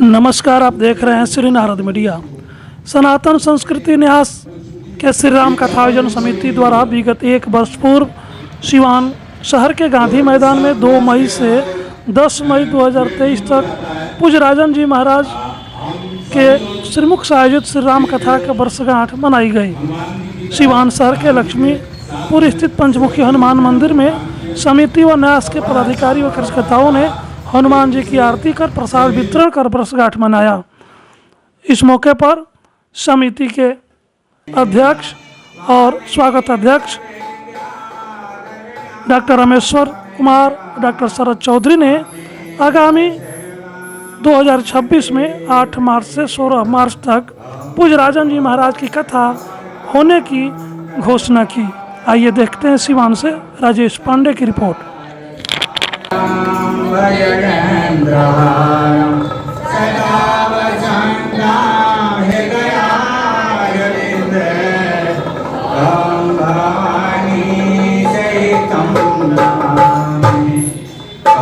नमस्कार, आप देख रहे हैं श्री नारद मीडिया। सनातन संस्कृति न्यास के श्री राम कथा आयोजन समिति द्वारा विगत 1 वर्ष पूर्व सिवान शहर के गांधी मैदान में 2 मई से 10 मई 2023 तक पूज्य राजन जी महाराज के श्रीमुख से आयोजित श्री राम कथा की वर्षगांठ मनाई गई। सिवान शहर के लक्ष्मीपुर स्थित पंचमुखी हनुमान मंदिर में समिति व न्यास के पदाधिकारी व कार्यकर्ताओं ने हनुमान जी की आरती कर प्रसाद वितरण कर वर्षगांठ मनाया। इस मौके पर समिति के अध्यक्ष और स्वागत अध्यक्ष डॉक्टर रामेश्वर कुमार, डॉक्टर शरद चौधरी ने आगामी 2026 में 8 मार्च से 16 मार्च तक पूज्य राजन जी महाराज की कथा होने की घोषणा की। आइए देखते हैं सिवान से राजेश पांडे की रिपोर्ट।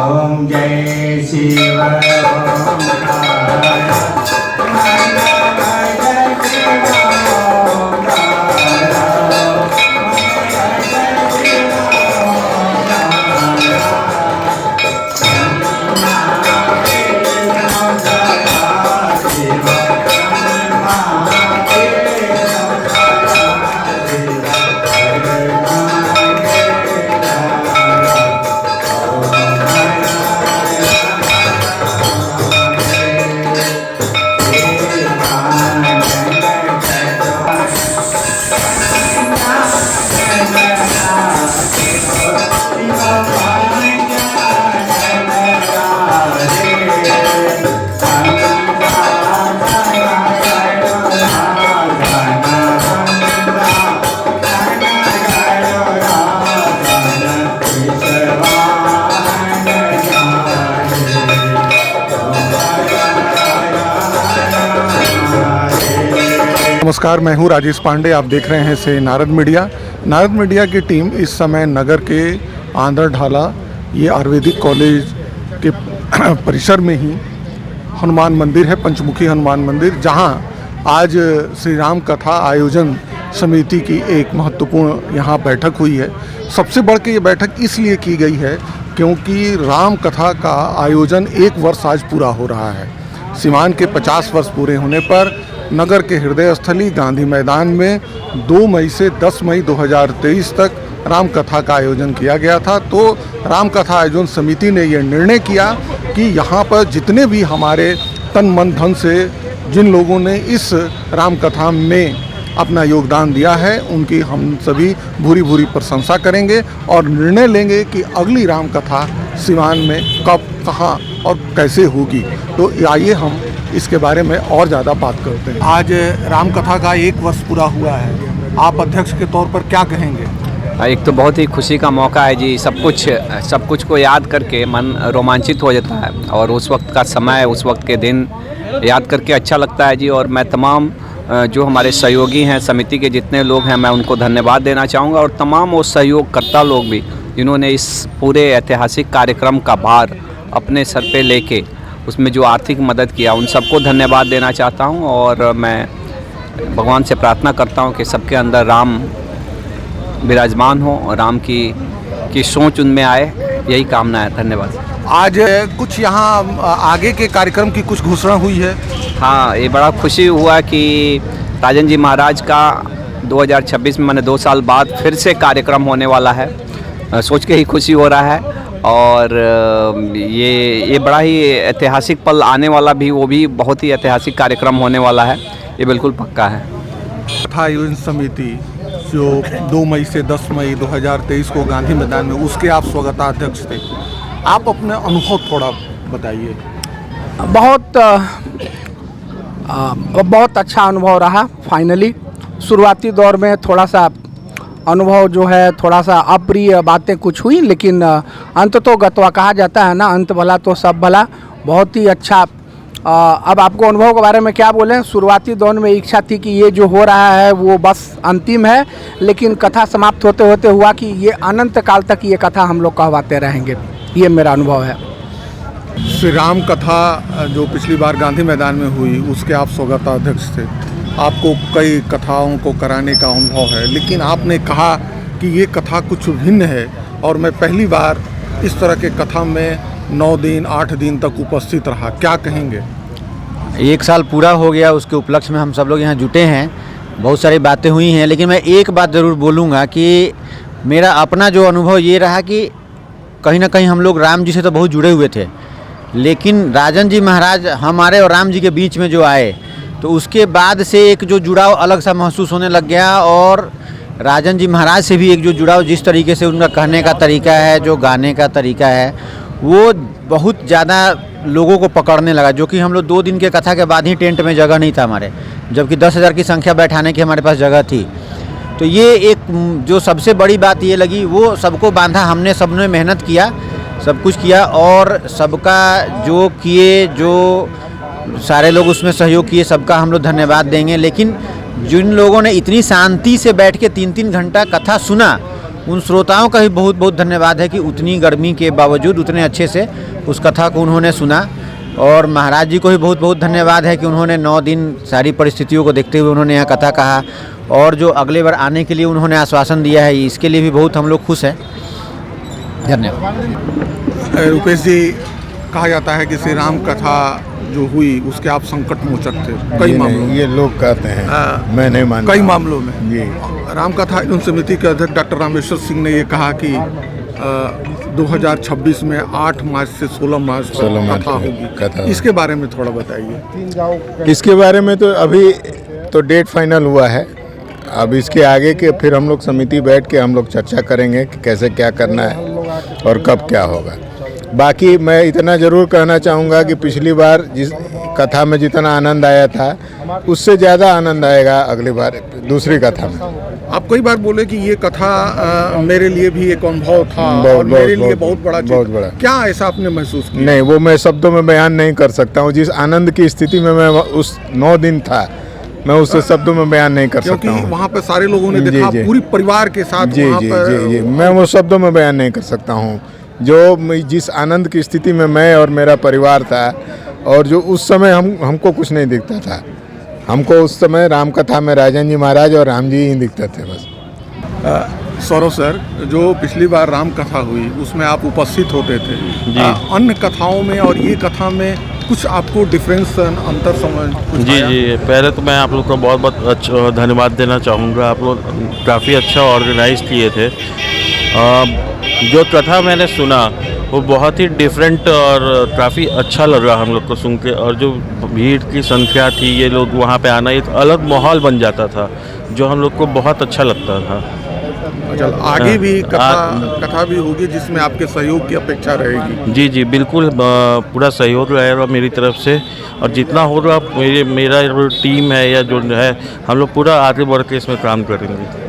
ओम जय शिव नमस्कार, मैं हूं राजेश पांडे। आप देख रहे हैं से नारद मीडिया। नारद मीडिया की टीम इस समय नगर के आंध्र ढाला ये आयुर्वेदिक कॉलेज के परिसर में ही हनुमान मंदिर है, पंचमुखी हनुमान मंदिर, जहां आज श्री राम कथा आयोजन समिति की एक महत्वपूर्ण यहाँ बैठक हुई है। सबसे बढ़ के ये बैठक इसलिए की गई है क्योंकि राम कथा का आयोजन 1 वर्ष आज पूरा हो रहा है। सिवान के 50 वर्ष पूरे होने पर नगर के हृदय स्थली गांधी मैदान में 2 मई से 10 मई 2023 तक राम कथा का आयोजन किया गया था। तो राम कथा आयोजन समिति ने यह निर्णय किया कि यहाँ पर जितने भी हमारे तन मन धन से जिन लोगों ने इस राम कथा में अपना योगदान दिया है उनकी हम सभी भूरी भूरी प्रशंसा करेंगे और निर्णय लेंगे कि अगली राम कथा सिवान में कब, कहाँ और कैसे होगी। तो आइए हम इसके बारे में और ज़्यादा बात करते हैं। आज राम कथा का 1 वर्ष पूरा हुआ है, आप अध्यक्ष के तौर पर क्या कहेंगे? एक तो बहुत ही खुशी का मौका है जी। सब कुछ को याद करके मन रोमांचित हो जाता है और उस वक्त का समय, उस वक्त के दिन याद करके अच्छा लगता है जी। और मैं तमाम जो हमारे सहयोगी हैं, समिति के जितने लोग हैं, मैं उनको धन्यवाद देना चाहूँगा और तमाम वो सहयोगकर्ता लोग भी जिन्होंने इस पूरे ऐतिहासिक कार्यक्रम का भार अपने सर पे लेके उसमें जो आर्थिक मदद किया, उन सबको धन्यवाद देना चाहता हूं। और मैं भगवान से प्रार्थना करता हूं कि सबके अंदर राम विराजमान हो और राम की सोच उनमें आए, यही कामना है। धन्यवाद। आज कुछ यहाँ आगे के कार्यक्रम की कुछ घोषणा हुई है? हाँ, ये बड़ा खुशी हुआ कि राजन जी महाराज का 2026 में मैंने 2 साल बाद फिर से कार्यक्रम होने वाला है। सोच के ही खुशी हो रहा है और ये बड़ा ही ऐतिहासिक पल आने वाला भी, वो भी बहुत ही ऐतिहासिक कार्यक्रम होने वाला है, ये बिल्कुल पक्का है। कथा आयोजन समिति जो 2 मई से 10 मई 2023 को गांधी मैदान में, उसके आप स्वागताध्यक्ष थे। आप अपने अनुभव थोड़ा बताइए। बहुत अच्छा अनुभव रहा। फाइनली शुरुआती दौर में थोड़ा सा अनुभव जो है, थोड़ा सा अप्रिय बातें कुछ हुई, लेकिन अंत तो गत्वा कहा जाता है ना, अंत भला तो सब भला। बहुत ही अच्छा। अब आपको अनुभव के बारे में क्या बोलें। शुरुआती दौर में इच्छा थी कि ये जो हो रहा है वो बस अंतिम है, लेकिन कथा समाप्त होते होते हुआ कि ये अनंत काल तक ये कथा हम लोग कहवाते रहेंगे। ये मेरा अनुभव है। श्री राम कथा जो पिछली बार गांधी मैदान में हुई उसके आप स्वागताध्यक्ष थे। आपको कई कथाओं को कराने का अनुभव है, लेकिन आपने कहा कि ये कथा कुछ भिन्न है और मैं पहली बार इस तरह के कथा में 9 दिन 8 दिन तक उपस्थित रहा। क्या कहेंगे? 1 साल पूरा हो गया, उसके उपलक्ष्य में हम सब लोग यहाँ जुटे हैं। बहुत सारी बातें हुई हैं, लेकिन मैं एक बात ज़रूर बोलूँगा कि मेरा अपना जो अनुभव ये रहा कि कहीं ना कहीं हम लोग राम जी से तो बहुत जुड़े हुए थे, लेकिन राजन जी महाराज हमारे और राम जी के बीच में जो आए तो उसके बाद से एक जो जुड़ाव अलग सा महसूस होने लग गया। और राजन जी महाराज से भी एक जो जुड़ाव, जिस तरीके से उनका कहने का तरीका है, जो गाने का तरीका है, वो बहुत ज़्यादा लोगों को पकड़ने लगा। जो कि हम लोग 2 दिन के कथा के बाद ही टेंट में जगह नहीं था हमारे, जबकि 10,000 की संख्या बैठाने की हमारे पास जगह थी। तो ये एक जो सबसे बड़ी बात ये लगी, वो सबको बांधा। हमने सबने मेहनत किया, सब कुछ किया, और सबका जो किए, जो सारे लोग उसमें सहयोग किए, सबका हम लोग धन्यवाद देंगे। लेकिन जिन लोगों ने इतनी शांति से बैठ के 3-3 घंटा कथा सुना, उन श्रोताओं का भी बहुत बहुत धन्यवाद है कि उतनी गर्मी के बावजूद उतने अच्छे से उस कथा को उन्होंने सुना। और महाराज जी को भी बहुत बहुत धन्यवाद है कि उन्होंने 9 दिन सारी परिस्थितियों को देखते हुए उन्होंने यहाँ कथा कहा, और जो अगले बार आने के लिए उन्होंने आश्वासन दिया है, इसके लिए भी बहुत हम लोग खुश हैं। धन्यवाद। रुपेश जी, कहा जाता है कि श्री राम कथा जो हुई उसके आप संकट मोचक थे कई मामलों में। ये लोग कहते हैं, मैं नहीं मानता। कई मामलों में जी। राम कथा आयोजन समिति के अध्यक्ष डॉक्टर रामेश्वर सिंह ने ये कहा कि 2026 में 8 मार्च से 16 मार्च तक कथा होगी। इसके बारे में थोड़ा बताइए। इसके बारे में तो अभी तो डेट फाइनल हुआ है। अब इसके आगे के फिर हम लोग समिति बैठ के हम लोग चर्चा करेंगे कि कैसे क्या करना है और कब क्या होगा। बाकी मैं इतना ज़रूर कहना चाहूँगा कि पिछली बार जिस कथा में जितना आनंद आया था, उससे ज़्यादा आनंद आएगा अगली बार दूसरी कथा में। आप कई बार बोले कि ये कथा मेरे लिए भी एक अनुभव था और मेरे लिए बहुत बड़ा। क्या ऐसा आपने महसूस किया? नहीं, वो मैं शब्दों में बयान नहीं कर सकता हूँ। जिस आनंद की स्थिति में मैं उस 9 दिन था, मैं उससे शब्दों में बयान नहीं कर सकता हूँ। वहाँ पर सारे लोगों ने देखा, पूरी परिवार के साथ वहाँ पर। जी, मैं वो शब्दों में बयान नहीं कर सकता हूँ। जो जिस आनंद की स्थिति में मैं और मेरा परिवार था, और जो उस समय हमको कुछ नहीं दिखता था। हमको उस समय राम कथा में राजन जी महाराज और राम जी ही दिखते थे बस। सौरभ सर, जो पिछली बार राम कथा हुई उसमें आप उपस्थित होते थे जी। अन्य कथाओं में और ये कथा में कुछ आपको डिफरेंस, अंतर समझ? जी, पहले तो मैं आप लोग को बहुत बहुत अच्छा धन्यवाद देना चाहूँगा। आप लोग काफ़ी अच्छा ऑर्गेनाइज किए थे। जो कथा मैंने सुना वो बहुत ही डिफरेंट और काफ़ी अच्छा लगा हम लोग को सुन के। और जो भीड़ की संख्या थी, ये लोग वहाँ पे आना, एक अलग माहौल बन जाता था, जो हम लोग को बहुत अच्छा लगता था। चल, आगे भी कथा भी होगी जिसमें आपके सहयोग की अपेक्षा रहेगी। जी, बिल्कुल पूरा सहयोग रहेगा मेरी तरफ से। और जितना होगा मेरा जो टीम है या जो है, हम लोग पूरा आगे बढ़ के इसमें काम करेंगे।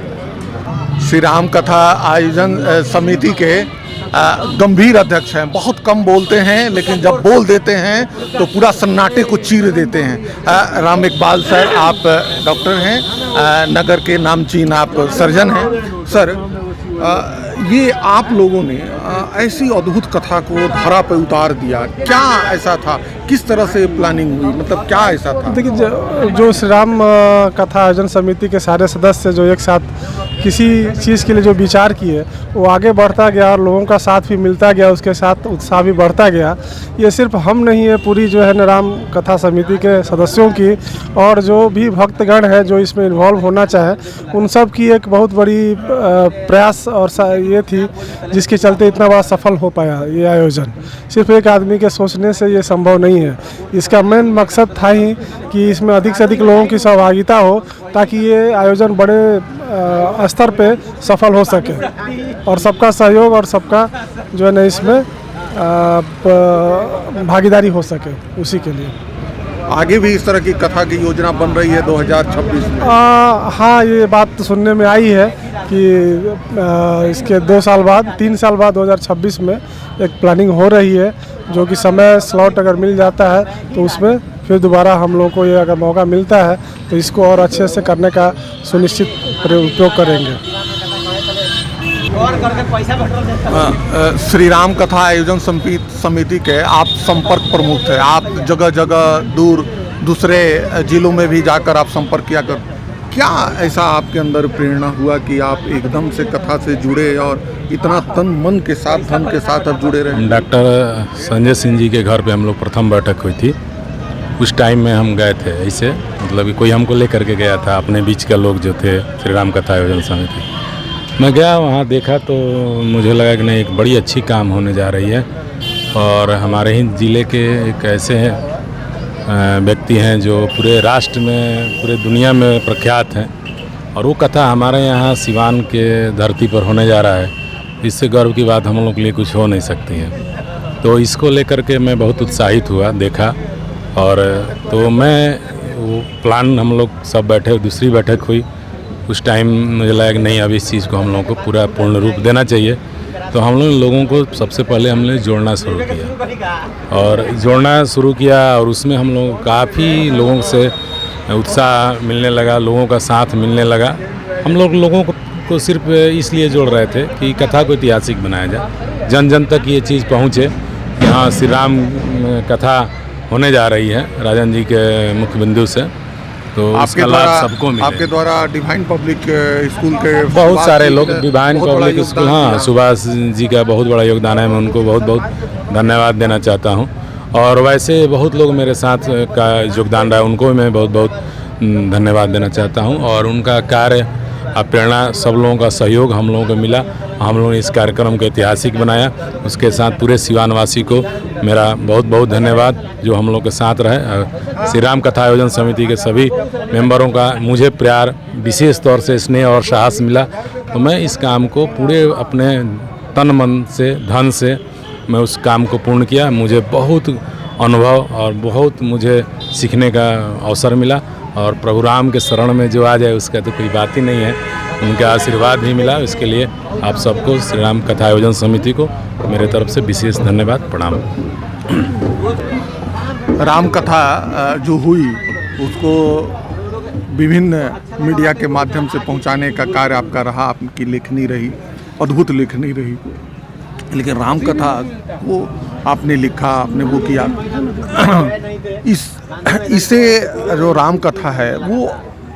श्री राम कथा आयोजन समिति के गंभीर अध्यक्ष हैं। बहुत कम बोलते हैं, लेकिन जब बोल देते हैं तो पूरा सन्नाटे को चीर देते हैं। राम इकबाल सर, आप डॉक्टर हैं, नगर के नामचीन आप सर्जन हैं। सर, ये आप लोगों ने ऐसी अद्भुत कथा को धारा पे उतार दिया, क्या ऐसा था? किस तरह से प्लानिंग हुई, मतलब क्या ऐसा था? देखिए, जो श्री राम कथा आयोजन समिति के सारे सदस्य जो एक साथ किसी चीज़ के लिए जो विचार किए, वो आगे बढ़ता गया और लोगों का साथ भी मिलता गया, उसके साथ उत्साह भी बढ़ता गया। ये सिर्फ हम नहीं है, पूरी जो है न राम कथा समिति के सदस्यों की और जो भी भक्तगण है जो इसमें इन्वॉल्व होना चाहे, उन सब की एक बहुत बड़ी प्रयास और ये थी, जिसके चलते इतना बड़ा सफल हो पाया ये आयोजन। सिर्फ एक आदमी के सोचने से ये संभव नहीं है। इसका मेन मकसद था ही कि इसमें अधिक से अधिक लोगों की सहभागिता हो, ताकि ये आयोजन बड़े स्तर पे सफल हो सके और सबका सहयोग और सबका जो है ना इसमें भागीदारी हो सके, उसी के लिए। आगे भी इस तरह की कथा की योजना बन रही है 2026 में? हाँ, ये बात तो सुनने में आई है कि इसके 2 साल बाद, 3 साल बाद 2026 में एक प्लानिंग हो रही है, जो कि समय स्लॉट अगर मिल जाता है तो उसमें फिर दोबारा हम लोग को ये अगर मौका मिलता है तो इसको और अच्छे से करने का सुनिश्चित उपयोग करेंगे। श्री राम कथा आयोजन समिति के आप संपर्क प्रमुख थे। आप जगह जगह दूसरे जिलों में भी जाकर आप संपर्क किया कर, क्या ऐसा आपके अंदर प्रेरणा हुआ कि आप एकदम से कथा से जुड़े और इतना तन मन के साथ धन के साथ अब जुड़े रहे? डॉक्टर संजय सिंह जी के घर पे हम लोग प्रथम बैठक हुई थी। उस टाइम में हम गए थे, ऐसे मतलब कि कोई हमको लेकर के गया था, अपने बीच के लोग जो थे श्री राम कथा आयोजन समिति। मैं गया वहाँ देखा तो मुझे लगा कि नहीं, एक बड़ी अच्छी काम होने जा रही है और हमारे ही ज़िले के एक ऐसे व्यक्ति हैं जो पूरे राष्ट्र में, पूरे दुनिया में प्रख्यात हैं और वो कथा हमारे यहाँ सिवान के धरती पर होने जा रहा है। इससे गर्व की बात हम लोग के लिए कुछ हो नहीं सकती है। तो इसको लेकर के मैं बहुत उत्साहित हुआ, देखा और तो मैं वो प्लान हम लोग सब बैठे, दूसरी बैठक हुई। उस टाइम मुझे लगा कि नहीं, अब इस चीज़ को हम लोगों को पूरा पूर्ण रूप देना चाहिए। तो हम लोगों को सबसे पहले हमने जोड़ना शुरू किया और उसमें हम लोग काफ़ी लोगों से उत्साह मिलने लगा, लोगों का साथ मिलने लगा। हम लोगों को सिर्फ इसलिए जोड़ रहे थे कि कथा को ऐतिहासिक बनाया जाए, जन जन तक ये चीज़ पहुँचे। यहाँ श्री राम कथा होने जा रही है राजन जी के मुख्य बिंदु से, तो आपके द्वारा सबको मिले। आपके द्वारा डिवाइन पब्लिक स्कूल के बहुत सारे लोग, डिवाइन पब्लिक स्कूल, हाँ, सुभाष जी का बहुत बड़ा योगदान है, मैं उनको बहुत बहुत धन्यवाद देना चाहता हूँ। और वैसे बहुत लोग मेरे साथ का योगदान रहा, उनको मैं बहुत बहुत धन्यवाद देना चाहता हूँ। और उनका कार्य प्रेरणा, सब लोगों का सहयोग हम लोगों को मिला, हम लोगों ने इस कार्यक्रम को ऐतिहासिक बनाया। उसके साथ पूरे सिवानवासी को मेरा बहुत बहुत धन्यवाद जो हम लोग के साथ रहे। श्री राम कथा आयोजन समिति के सभी मेंबरों का मुझे प्यार, विशेष तौर से स्नेह और साहस मिला। तो मैं इस काम को पूरे अपने तन मन से, धन से मैं उस काम को पूर्ण किया। मुझे बहुत अनुभव और बहुत मुझे सीखने का अवसर मिला और प्रभु राम के शरण में जो आ जाए उसका तो कोई बात ही नहीं है। उनका आशीर्वाद भी मिला, इसके लिए आप सबको श्री राम कथा आयोजन समिति को मेरे तरफ से विशेष धन्यवाद, प्रणाम। राम कथा जो हुई उसको विभिन्न मीडिया के माध्यम से पहुंचाने का कार्य आपका रहा, आपकी लेखनी रही, अद्भुत लेखनी रही। लेकिन राम कथा वो आपने लिखा, आपने वो किया, इसे जो राम कथा है वो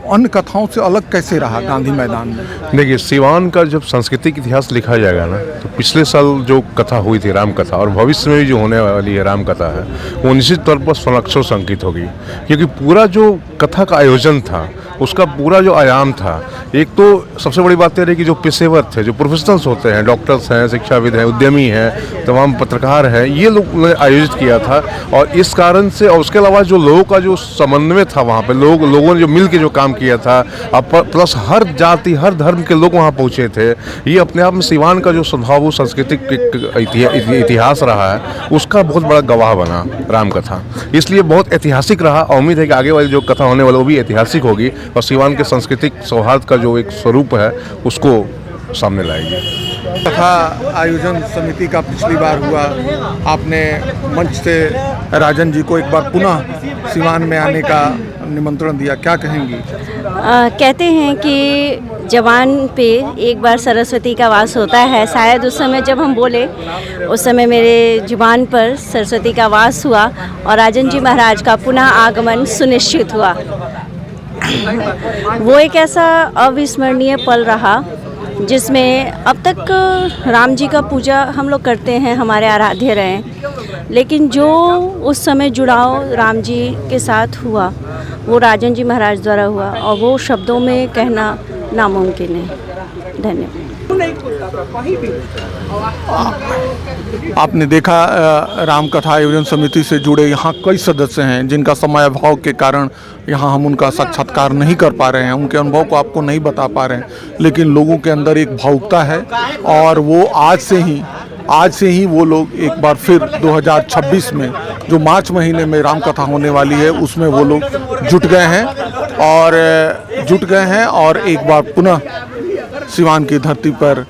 अन्य कथाओं से अलग कैसे रहा गांधी मैदान में? देखिए, सिवान का जब सांस्कृतिक इतिहास लिखा जाएगा ना, तो पिछले साल जो कथा हुई थी राम कथा और भविष्य में भी जो होने वाली है राम कथा है, वो निश्चित तौर पर स्वनाक्षर संकित होगी। क्योंकि पूरा जो कथा का आयोजन था, उसका पूरा जो आयाम था, एक तो सबसे बड़ी बात यह रही कि जो पेशेवर थे, जो प्रोफेशनल्स होते हैं, डॉक्टर्स हैं, शिक्षाविद हैं, उद्यमी हैं, तमाम पत्रकार हैं, ये लोग आयोजित किया था। और इस कारण से, और उसके अलावा जो लोगों का जो समन्वय था वहाँ पे, लोगों ने जो मिल के जो काम किया था, प्लस हर जाति, हर धर्म के लोग वहाँ पहुँचे थे। ये अपने आप में सिवान का जो स्वभाव, सांस्कृतिक इतिहास रहा है, उसका बहुत बड़ा गवाह बना राम कथा। इसलिए बहुत ऐतिहासिक रहा और उम्मीद है कि आगे वाली जो कथा होने वाली वो भी ऐतिहासिक होगी और सिवान के सांस्कृतिक सौहार्द का जो एक स्वरूप है उसको सामने लाएगी। कथा आयोजन समिति का पिछली बार हुआ, आपने मंच से राजन जी को एक बार पुनः सिवान में आने का निमंत्रण दिया, क्या कहेंगी? कहते हैं कि जवान पे एक बार सरस्वती का वास होता है। शायद उस समय जब हम बोले, उस समय मेरे जुबान पर सरस्वती का वास हुआ और राजन जी महाराज का पुनः आगमन सुनिश्चित हुआ। वो एक ऐसा अविस्मरणीय पल रहा जिसमें अब तक राम जी का पूजा हम लोग करते हैं, हमारे आराध्य रहे, लेकिन जो उस समय जुड़ाव राम जी के साथ हुआ वो राजन जी महाराज द्वारा हुआ और वो शब्दों में कहना नामुमकिन है। धन्यवाद। आपने देखा राम कथा आयोजन समिति से जुड़े यहाँ कई सदस्य हैं जिनका समय अभाव के कारण यहाँ हम उनका साक्षात्कार नहीं कर पा रहे हैं, उनके अनुभव को आपको नहीं बता पा रहे हैं, लेकिन लोगों के अंदर एक भावुकता है और वो आज से ही वो लोग एक बार फिर 2026 में जो मार्च महीने में राम कथा होने वाली है उसमें वो लोग जुट गए हैं और एक बार पुनः सिवान की धरती पर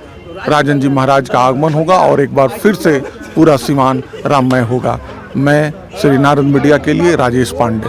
राजन जी महाराज का आगमन होगा और एक बार फिर से पूरा सिवान राममय होगा। मैं श्री नारद मीडिया के लिए राजेश पांडे।